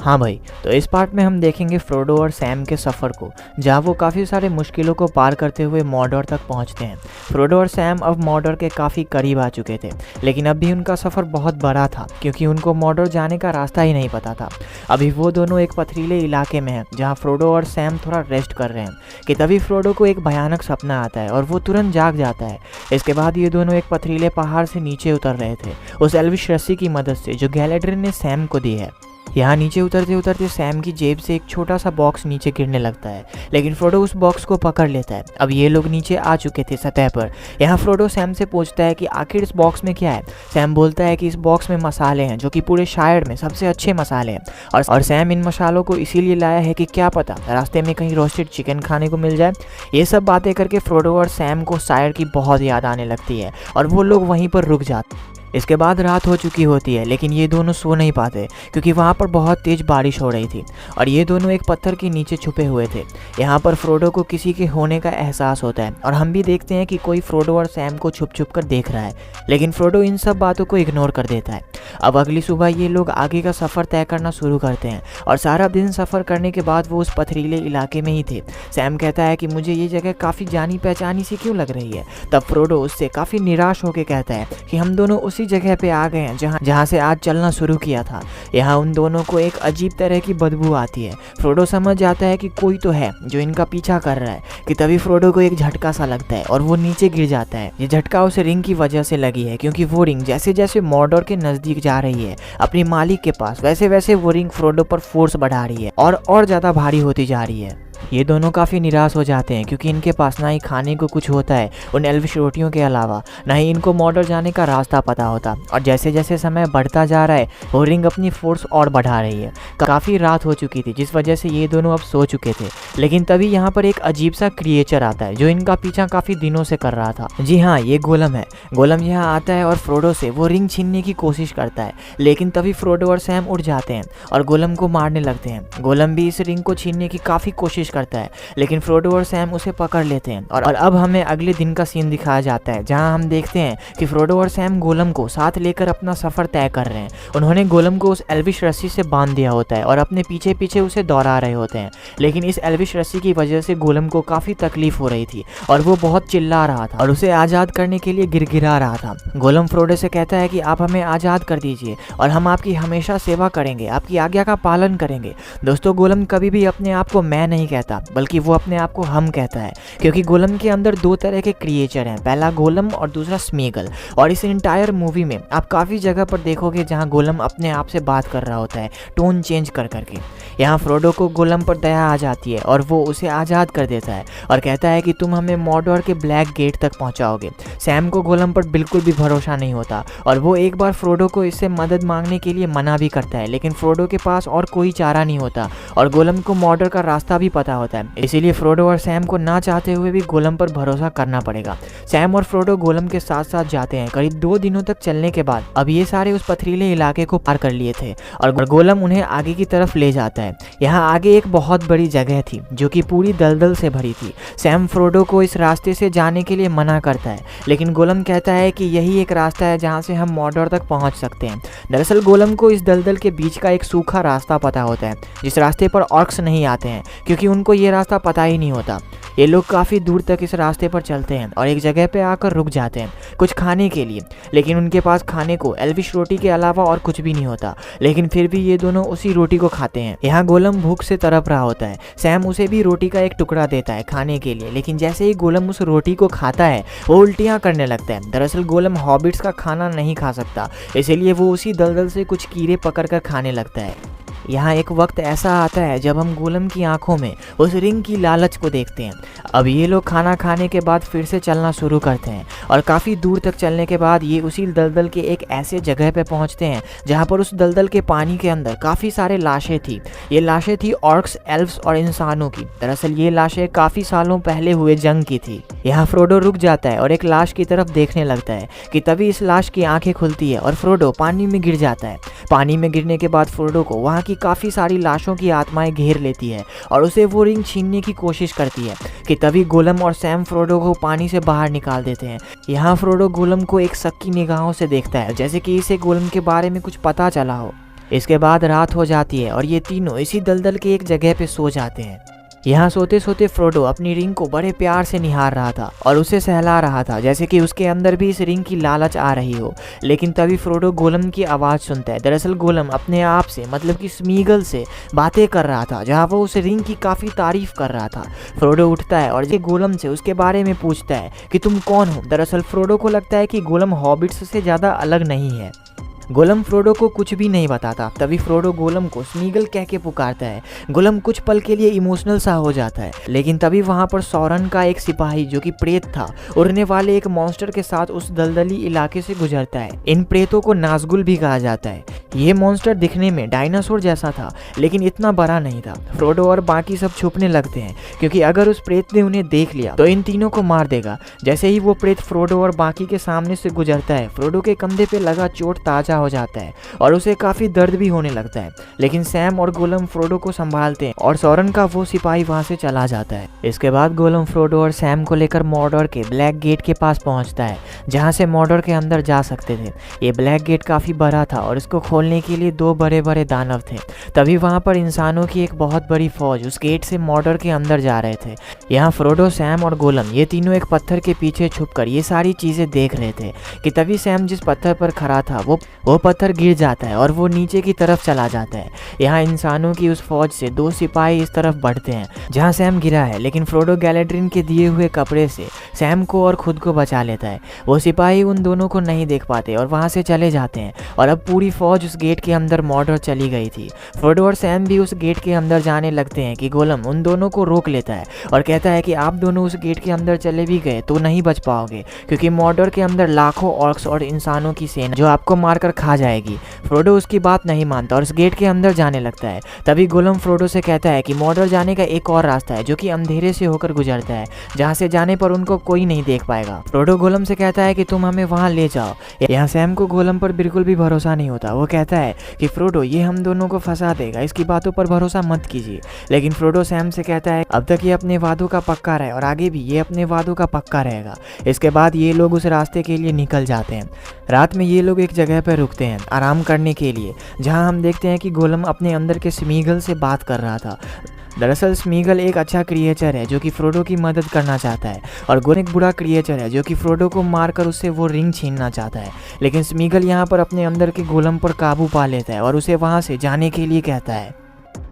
हाँ भाई, तो इस पार्ट में हम देखेंगे फ्रोडो और सैम के सफ़र को, जहाँ वो काफ़ी सारे मुश्किलों को पार करते हुए मॉर्डोर तक पहुँचते हैं। फ्रोडो और सैम अब मॉर्डोर के काफ़ी करीब आ चुके थे, लेकिन अब भी उनका सफ़र बहुत बड़ा था क्योंकि उनको मॉर्डोर जाने का रास्ता ही नहीं पता था। अभी वो दोनों एक पथरीले इलाके में हैं जहाँ फ्रोडो और सैम थोड़ा रेस्ट कर रहे हैं कि तभी फ्रोडो को एक भयानक सपना आता है और वो तुरंत जाग जाता है। इसके बाद ये दोनों एक पथरीले पहाड़ से नीचे उतर रहे थे उस एल्विश रस्सी की मदद से जो गैलेड्रिन ने सैम को दी है। यहाँ नीचे उतरते उतरते सैम की जेब से एक छोटा सा बॉक्स नीचे गिरने लगता है, लेकिन फ्रोडो उस बॉक्स को पकड़ लेता है। अब ये लोग नीचे आ चुके थे सतह पर। यहाँ फ्रोडो सैम से पूछता है कि आखिर इस बॉक्स में क्या है। सैम बोलता है कि इस बॉक्स में मसाले हैं जो कि पूरे शायर में सबसे अच्छे मसाले हैं और सैम इन मसालों को इसीलिए लाया है कि क्या पता रास्ते में कहीं रोस्टेड चिकन खाने को मिल जाए। ये सब बातें करके फ्रोडो और सैम को शायर की बहुत याद आने लगती है और वो लोग वहीं पर रुक जाते हैं। इसके बाद रात हो चुकी होती है, लेकिन ये दोनों सो नहीं पाते क्योंकि वहाँ पर बहुत तेज़ बारिश हो रही थी और ये दोनों एक पत्थर के नीचे छुपे हुए थे। यहाँ पर फ्रोडो को किसी के होने का एहसास होता है और हम भी देखते हैं कि कोई फ्रोडो और सैम को छुप छुप कर देख रहा है, लेकिन फ्रोडो इन सब बातों को इग्नोर कर देता है। अब अगली सुबह ये लोग आगे का सफ़र तय करना शुरू करते हैं और सारा दिन सफ़र करने के बाद वो उस पथरीले इलाके में ही थे। सैम कहता है कि मुझे ये जगह काफ़ी जानी पहचानी सी क्यों लग रही है। तब फ्रोडो उससे काफ़ी निराश होकर कहता है कि हम दोनों उसी जगह पे आ गए हैं जहाँ से आज चलना शुरू किया था। यहाँ उन दोनों को एक अजीब तरह की बदबू आती है। फ्रोडो समझ जाता है कि कोई तो है जो इनका पीछा कर रहा है कि तभी फ्रोडो को एक झटका सा लगता है और वो नीचे गिर जाता है। ये झटका उस रिंग की वजह से लगी है क्योंकि वो रिंग जैसे जैसे मॉर्डोर के नज़दीक जा रही है अपने मालिक के पास, वैसे वैसे वो रिंग फ्रोडो पर फोर्स बढ़ा रही है और ज़्यादा भारी होती जा रही है। ये दोनों काफ़ी निराश हो जाते हैं क्योंकि इनके पास ना ही खाने को कुछ होता है उन एल्विश रोटियों के अलावा, ना ही इनको मॉर्डोर जाने का रास्ता पता होता। और जैसे जैसे समय बढ़ता जा रहा है वो रिंग अपनी फोर्स और बढ़ा रही है। काफ़ी रात हो चुकी थी जिस वजह से ये दोनों अब सो चुके थे, लेकिन तभी यहाँ पर एक अजीब सा क्रिएचर आता है जो इनका पीछा काफ़ी दिनों से कर रहा था। जी हाँ, ये गोलम है। गोलम यहाँ आता है और फ्रोडो से वो रिंग छीनने की कोशिश करता है, लेकिन तभी फ्रोडो और सैम उठ जाते हैं और गोलम को मारने लगते हैं। गोलम भी इस रिंग को छीनने की काफ़ी कोशिश करता है, लेकिन फ्रोडो और सैम उसे पकड़ लेते हैं। और अब हमें अगले दिन का सीन दिखाया जाता है जहां हम देखते हैं कि फ्रोडो और सैम गोलम को साथ लेकर अपना सफ़र तय कर रहे हैं। उन्होंने गोलम को उस एल्विश रस्सी से बांध दिया होता है और अपने पीछे पीछे उसे दौड़ा रहे होते हैं, लेकिन इस एल्विश रस्सी की वजह से गोलम को काफ़ी तकलीफ हो रही थी और वो बहुत चिल्ला रहा था और उसे आज़ाद करने के लिए गिड़गिड़ा रहा था। गोलम फ्रोडो से कहता है कि आप हमें आज़ाद कर दीजिए और हम आपकी हमेशा सेवा करेंगे, आपकी आज्ञा का पालन करेंगे। दोस्तों, गोलम कभी भी अपने आप को मैं नहीं कहता बल्कि वो अपने आप को हम कहता है, क्योंकि गोलम के अंदर दो तरह के क्रिएचर हैं, पहला गोलम और दूसरा स्मेगल। और इस इंटायर मूवी में आप काफ़ी जगह पर देखोगे जहां गोलम अपने आप से बात कर रहा होता है टोन चेंज कर करके। यहाँ फ्रोडो को गोलम पर दया आ जाती है और वो उसे आज़ाद कर देता है और कहता है कि तुम हमें मॉर्डोर के ब्लैक गेट तक पहुँचाओगे। सैम को गोलम पर बिल्कुल भी भरोसा नहीं होता और वो एक बार फ्रोडो को इससे मदद मांगने के लिए मना भी करता है, लेकिन फ्रोडो के पास और कोई चारा नहीं होता और गोलम को मॉर्डोर का रास्ता भी पता होता है। इसीलिए फ्रोडो और सैम को ना चाहते हुए भी गोलम पर भरोसा करना पड़ेगा। सैम और फ्रोडो गोलम के साथ साथ जाते हैं। करीब 2 दिनों तक चलने के बाद अब ये सारे उस पथरीले इलाके को पार कर लिए थे और गोलम उन्हें आगे की तरफ ले जाता है। यहाँ आगे एक बहुत बड़ी जगह थी जो कि पूरी दलदल से भरी थी। सैम फ्रोडो को इस रास्ते से जाने के लिए मना करता है, लेकिन गोलम कहता है कि यही एक रास्ता है जहाँ से हम मॉर्डोर तक पहुँच सकते हैं। दरअसल गोलम को इस दलदल के बीच का एक सूखा रास्ता पता होता है जिस रास्ते पर ऑर्क्स नहीं आते हैं, क्योंकि उनको ये रास्ता पता ही नहीं होता। ये लोग काफ़ी दूर तक इस रास्ते पर चलते हैं और एक जगह पे आकर रुक जाते हैं कुछ खाने के लिए, लेकिन उनके पास खाने को एल्विश रोटी के अलावा और कुछ भी नहीं होता, लेकिन फिर भी ये दोनों उसी रोटी को खाते हैं। यहाँ गोलम भूख से तड़प रहा होता है। सैम उसे भी रोटी का एक टुकड़ा देता है खाने के लिए, लेकिन जैसे ही गोलम उस रोटी को खाता है वो उल्टियाँ करने लगता है। दरअसल गोलम हॉबिट्स का खाना नहीं खा सकता, इसीलिए वो उसी दलदल से कुछ कीड़े पकड़ कर खाने लगता है। यहाँ एक वक्त ऐसा आता है जब हम गोलम की आंखों में उस रिंग की लालच को देखते हैं। अब ये लोग खाना खाने के बाद फिर से चलना शुरू करते हैं और काफ़ी दूर तक चलने के बाद ये उसी दलदल के एक ऐसे जगह पे पहुँचते हैं जहाँ पर उस दलदल के पानी के अंदर काफ़ी सारे लाशें थी। ये लाशें थी ऑर्क्स, एल्व्स और इंसानों की। दरअसल ये लाशें काफ़ी सालों पहले हुए जंग की थी। यहाँ फ्रोडो रुक जाता है और एक लाश की तरफ देखने लगता है कि तभी इस लाश की आंखें खुलती है और फ्रोडो पानी में गिर जाता है। पानी में गिरने के बाद फ्रोडो को वहाँ की काफ़ी सारी लाशों की आत्माएं घेर लेती है और उसे वो रिंग छीनने की कोशिश करती है कि तभी गोलम और सैम फ्रोडो को पानी से बाहर निकाल देते हैं। यहाँ फ्रोडो गोलम को एक शक की निगाहों से देखता है, जैसे कि इसे गोलम के बारे में कुछ पता चला हो। इसके बाद रात हो जाती है और ये तीनों इसी दलदल के एक जगह पे सो जाते हैं। यहाँ सोते सोते फ्रोडो अपनी रिंग को बड़े प्यार से निहार रहा था और उसे सहला रहा था, जैसे कि उसके अंदर भी इस रिंग की लालच आ रही हो। लेकिन तभी फ्रोडो गोलम की आवाज़ सुनता है। दरअसल गोलम अपने आप से मतलब कि स्मीगल से बातें कर रहा था, जहाँ वो उस रिंग की काफ़ी तारीफ कर रहा था। फ्रोडो उठता है और ये गोलम से उसके बारे में पूछता है कि तुम कौन हो। दरअसल फ्रोडो को लगता है कि गोलम हॉबिट्स से ज़्यादा अलग नहीं है। गोलम फ्रोडो को कुछ भी नहीं बताता। तभी फ्रोडो गोलम को स्मीगल कह के पुकारता है। गोलम कुछ पल के लिए इमोशनल सा हो जाता है, लेकिन तभी वहाँ पर सौरन का एक सिपाही जो कि प्रेत था, उड़ने वाले एक मॉन्स्टर के साथ उस दलदली इलाके से गुजरता है। इन प्रेतों को नाज़गुल भी कहा जाता है। ये मॉन्स्टर दिखने में डायनासोर जैसा था, लेकिन इतना बड़ा नहीं था। फ्रोडो और बाकी सब छुपने लगते हैं, क्योंकि अगर उस प्रेत ने उन्हें देख लिया तो इन तीनों को मार देगा। जैसे ही वो प्रेत फ्रोडो और बाकी के सामने से गुजरता है, फ्रोडो के कंधे पे लगा चोट ताजा हो जाता है और उसे काफी दर्द भी होने लगता है। लेकिन सैम और गोलम फ्रोडो को संभालते हैं और सौरन का वो सिपाही वहां से चला जाता है। इसके बाद गोलम फ्रोडो और सैम को लेकर मॉर्डोर के ब्लैक गेट के पास पहुंचता है, जहां से मॉर्डोर के अंदर जा सकते थे। ये ब्लैक गेट काफी बड़ा था और इसको खोलने के लिए 2 बड़े बड़े दानव थे। तभी वहां पर इंसानों की एक बहुत बड़ी फौज उस गेट से मॉर्डोर के अंदर जा रहे थे। यहाँ फ्रोडो, सैम और गोलम ये तीनों एक पत्थर के पीछे छुपकर ये सारी चीजें देख रहे थे कि तभी सैम जिस पत्थर पर खड़ा था वो पत्थर गिर जाता है और वो नीचे की तरफ चला जाता है। यहाँ इंसानों की उस फौज से 2 सिपाही इस तरफ बढ़ते हैं जहाँ सैम गिरा है, लेकिन फ्रोडो गैलेड्रिन के दिए हुए कपड़े से सैम को और खुद को बचा लेता है। वो सिपाही उन दोनों को नहीं देख पाते और वहाँ से चले जाते हैं और अब पूरी फौज उस गेट के अंदर मॉर्डोर चली गई थी। फ्रोडो और सैम भी उस गेट के अंदर जाने लगते हैं कि गोलम उन दोनों को रोक लेता है और कहता है कि आप दोनों उस गेट के अंदर चले भी गए तो नहीं बच पाओगे, क्योंकि मॉर्डोर के अंदर लाखों ऑर्क्स और इंसानों की सेना जो आपको मारकर खा जाएगी। फ्रोडो उसकी बात नहीं मानता और उस गेट के अंदर जाने लगता है। तभी गोलम फ्रोडो से कहता है कि मॉर्डोर जाने का एक और रास्ता है जो कि अंधेरे से होकर गुजरता है, जहाँ से जाने पर उनको कोई नहीं देख पाएगा। फ्रोडो गोलम से कहता है कि तुम हमें वहाँ ले जाओ। यहाँ सैम को गोलम पर बिल्कुल भी भरोसा नहीं होता। वो कहता है कि फ्रोडो ये हम दोनों को फंसा देगा, इसकी बातों पर भरोसा मत कीजिए। लेकिन फ्रोडो सैम से कहता है अब तक ये अपने वादों का पक्का रहे और आगे भी ये अपने वादों का पक्का रहेगा। इसके बाद ये लोग उस रास्ते के लिए निकल जाते हैं। रात में ये लोग एक जगह पर रुकते हैं आराम करने के लिए, जहां हम देखते हैं कि गोलम अपने अंदर के स्मीगल से बात कर रहा था। दरअसल स्मीगल एक अच्छा क्रिएचर है जो कि फ्रोडो की मदद करना चाहता है और गोलम एक बुरा क्रिएचर है जो कि फ्रोडो को मारकर उससे वो रिंग छीनना चाहता है। लेकिन स्मीगल यहाँ पर अपने अंदर के गोलम पर काबू पा लेता है और उसे वहाँ से जाने के लिए कहता है।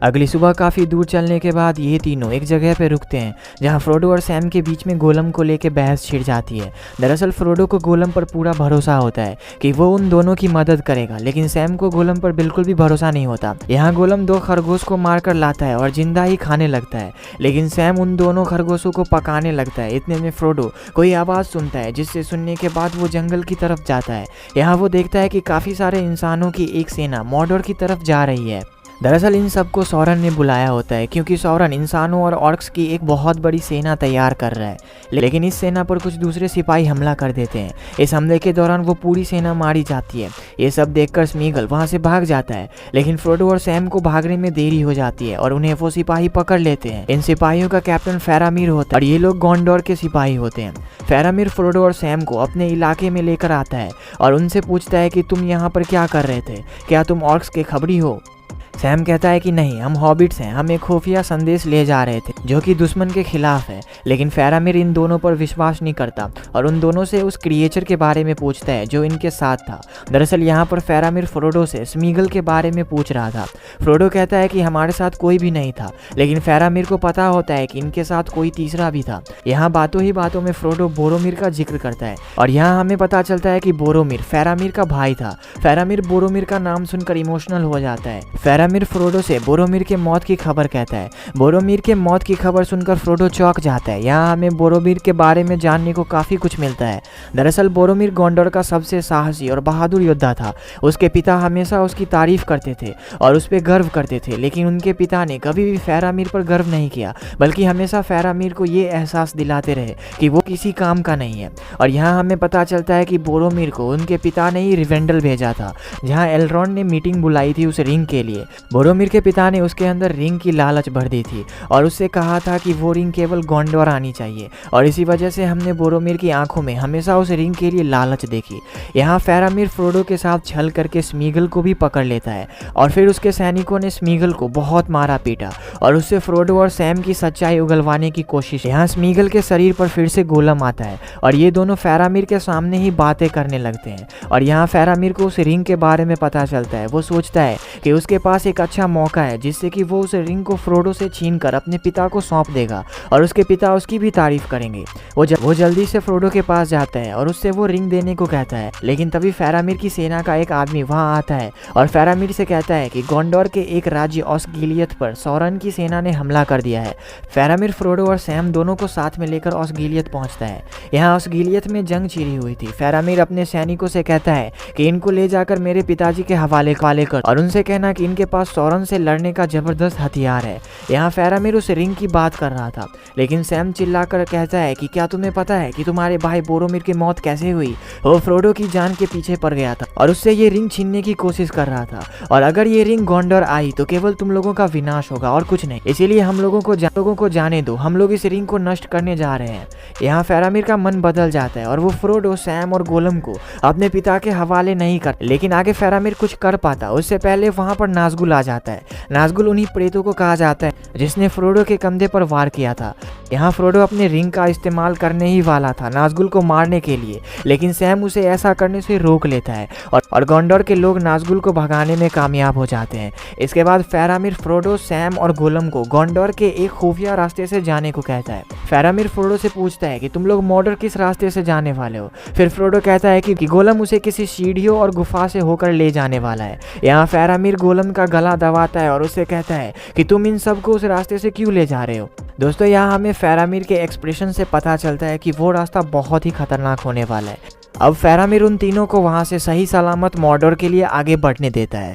अगली सुबह काफ़ी दूर चलने के बाद ये तीनों एक जगह पर रुकते हैं जहां फ्रोडो और सैम के बीच में गोलम को लेकर बहस छिड़ जाती है। दरअसल फ्रोडो को गोलम पर पूरा भरोसा होता है कि वो उन दोनों की मदद करेगा, लेकिन सैम को गोलम पर बिल्कुल भी भरोसा नहीं होता। यहाँ गोलम 2 खरगोश को मारकर लाता है और जिंदा ही खाने लगता है, लेकिन सैम उन दोनों खरगोशों को पकाने लगता है। इतने में फ्रोडो कोई आवाज़ सुनता है, जिससे सुनने के बाद वो जंगल की तरफ जाता है। यहाँ वो देखता है कि काफ़ी सारे इंसानों की एक सेना मॉर्डोर की तरफ जा रही है। दरअसल इन सबको सौरन ने बुलाया होता है, क्योंकि सौरन इंसानों और ऑर्क्स की एक बहुत बड़ी सेना तैयार कर रहा है। लेकिन इस सेना पर कुछ दूसरे सिपाही हमला कर देते हैं। इस हमले के दौरान वो पूरी सेना मारी जाती है। ये सब देखकर स्मीगल वहाँ से भाग जाता है, लेकिन फ्रोडो और सैम को भागने में देरी हो जाती है और उन्हें वो सिपाही पकड़ लेते हैं। इन सिपाहियों का कैप्टन फेरामीर होता है और ये लोग गोंडोर के सिपाही होते हैं। फेरामीर फ्रोडो और सैम को अपने इलाके में लेकर आता है और उनसे पूछता है कि तुम यहाँ पर क्या कर रहे थे, क्या तुम ऑर्क्स के खबरी हो? सैम कहता है कि नहीं, हम हॉबिट्स हैं, हम एक खुफिया संदेश ले जा रहे थे जो कि दुश्मन के खिलाफ है। लेकिन फेरामीर इन दोनों पर विश्वास नहीं करता और उन दोनों से उस क्रिएचर के बारे में पूछता है जो इनके साथ था। दरअसल यहाँ पर फेरामीर फ्रोडो से स्मीगल के बारे में पूछ रहा था। फ्रोडो कहता है कि हमारे साथ कोई भी नहीं था, लेकिन फेरामीर को पता होता है कि इनके साथ कोई तीसरा भी था। यहाँ बातों ही बातों में फ्रोडो बोरोमीर का जिक्र करता है और यहाँ हमें पता चलता है कि बोरोमीर फेरामीर का भाई था। फेरामीर बोरोमीर का नाम सुनकर इमोशनल हो जाता है। फेरामीर फ्रोडो से बोरोमीर के मौत की खबर कहता है। बोरोमीर के मौत की खबर सुनकर फ्रोडो चौंक जाता है। यहाँ हमें बोरोमीर के बारे में जानने को काफ़ी कुछ मिलता है। दरअसल बोरोमीर गोंडोर का सबसे साहसी और बहादुर योद्धा था। उसके पिता हमेशा उसकी तारीफ करते थे और उस पर गर्व करते थे, लेकिन उनके पिता ने कभी भी फेरामीर पर गर्व नहीं किया, बल्कि हमेशा फेरामीर को ये एहसास दिलाते रहे कि वो किसी काम का नहीं है। और यहाँ हमें पता चलता है कि बोरोमीर को उनके पिता ने ही रिवेंडल भेजा था, जहाँ एलरॉन ने मीटिंग बुलाई थी उस रिंग के लिए। बोरोमिर के पिता ने उसके अंदर रिंग की लालच भर दी थी और उससे कहा था कि वो रिंग केवल गोंडोर आनी चाहिए, और इसी वजह से हमने बोरोमिर की आंखों में हमेशा उस रिंग के लिए लालच देखी। यहाँ फेरामिर फ्रोडो के साथ छल करके स्मीगल को भी पकड़ लेता है और फिर उसके सैनिकों ने स्मीगल को बहुत मारा पीटा और उससे फ्रोडो और सैम की सच्चाई उगलवाने की कोशिश। यहाँ स्मीगल के शरीर पर फिर से गोलम आता है और ये दोनों फेरामिर के सामने ही बातें करने लगते हैं और यहाँ फेरामिर को उस रिंग के बारे में पता चलता है। वो सोचता है कि उसके पास एक अच्छा मौका है जिससे कि वो उस रिंग को फ्रोडो से छीन कर अपने पिता को सौंप देगा और उसके पिता उसकी भी तारीफ करेंगे। वो जल्दी से फ्रोडो के पास जाता है और उससे वो रिंग देने को कहता है, लेकिन तभी फेरामिर की सेना का एक आदमी वहां आता है और फेरामिर से कहता है कि गोंडोर के एक राज्य ऑसगिलियत पर सौरन की सेना ने हमला कर दिया है। फेरामिर फ्रोडो और सैम दोनों को साथ में लेकर ऑसगिलियत पहुंचता है। यहाँ ऑसगिलियत में जंग छिड़ी हुई थी। फेरामिर अपने सैनिकों से कहता है कि इनको ले जाकर मेरे पिताजी के हवाले कर और उनसे कहना कि इनके पास सौरन से लड़ने का जबरदस्त हथियार है। यहाँ फेरामिर उस रिंग की बात कर रहा था, लेकिन सैम चिल्लाकर कहता है कि क्या तुम्हें पता है कि तुम्हारे भाई बोरोमिर की मौत कैसे हुई? वो फ्रोडो की जान के पीछे पड़ गया था और उससे ये रिंग छीनने की कोशिश कर रहा था, और अगर ये रिंग गोंडोर आई तो केवल तुम लोगों का विनाश होगा और कुछ नहीं। इसीलिए हम लोगों को जाने दो, हम लोग इस रिंग को नष्ट करने जा रहे हैं। यहाँ फेरामिर का मन बदल जाता है और वो फ्रोडो, सैम और गोलम को अपने पिता के हवाले नहीं कर, लेकिन आगे फेरामिर कुछ कर पाता उससे पहले वहां पर नाज़गुल आ जाता है। नाज़गुल उन्हीं प्रेतों को कहा जाता है जिसने फ्रोडो के कंधे पर वार किया था। यहाँ फ्रोडो अपने रिंग का इस्तेमाल करने ही वाला था नाज़गुल को मारने के लिए, लेकिन सैम उसे ऐसा करने से रोक लेता है और गोंडोर के लोग नाज़गुल को भगाने में कामयाब हो जाते हैं। इसके बाद फेरामिर फ्रोडो, सैम और गोलम को गोंडोर के एक खुफिया रास्ते से जाने को कहता है। फेरामिर फ्रोडो से पूछता है कि तुम लोग मॉर्डोर किस रास्ते से जाने वाले हो? फिर फ्रोडो कहता है कि गोलम उसे किसी सीढ़ियों और गुफा से होकर ले जाने वाला है। यहाँ फेरामिर गोलम का गला दबाता है और उससे कहता है कि तुम इन सबको उस रास्ते से क्यों ले जा रहे हो? दोस्तों, यहाँ हमें फेरामिर के एक्सप्रेशन से पता चलता है कि वो रास्ता बहुत ही खतरनाक होने वाला है। अब फेरामिर उन तीनों को वहाँ से सही सलामत मॉर्डोर के लिए आगे बढ़ने देता है।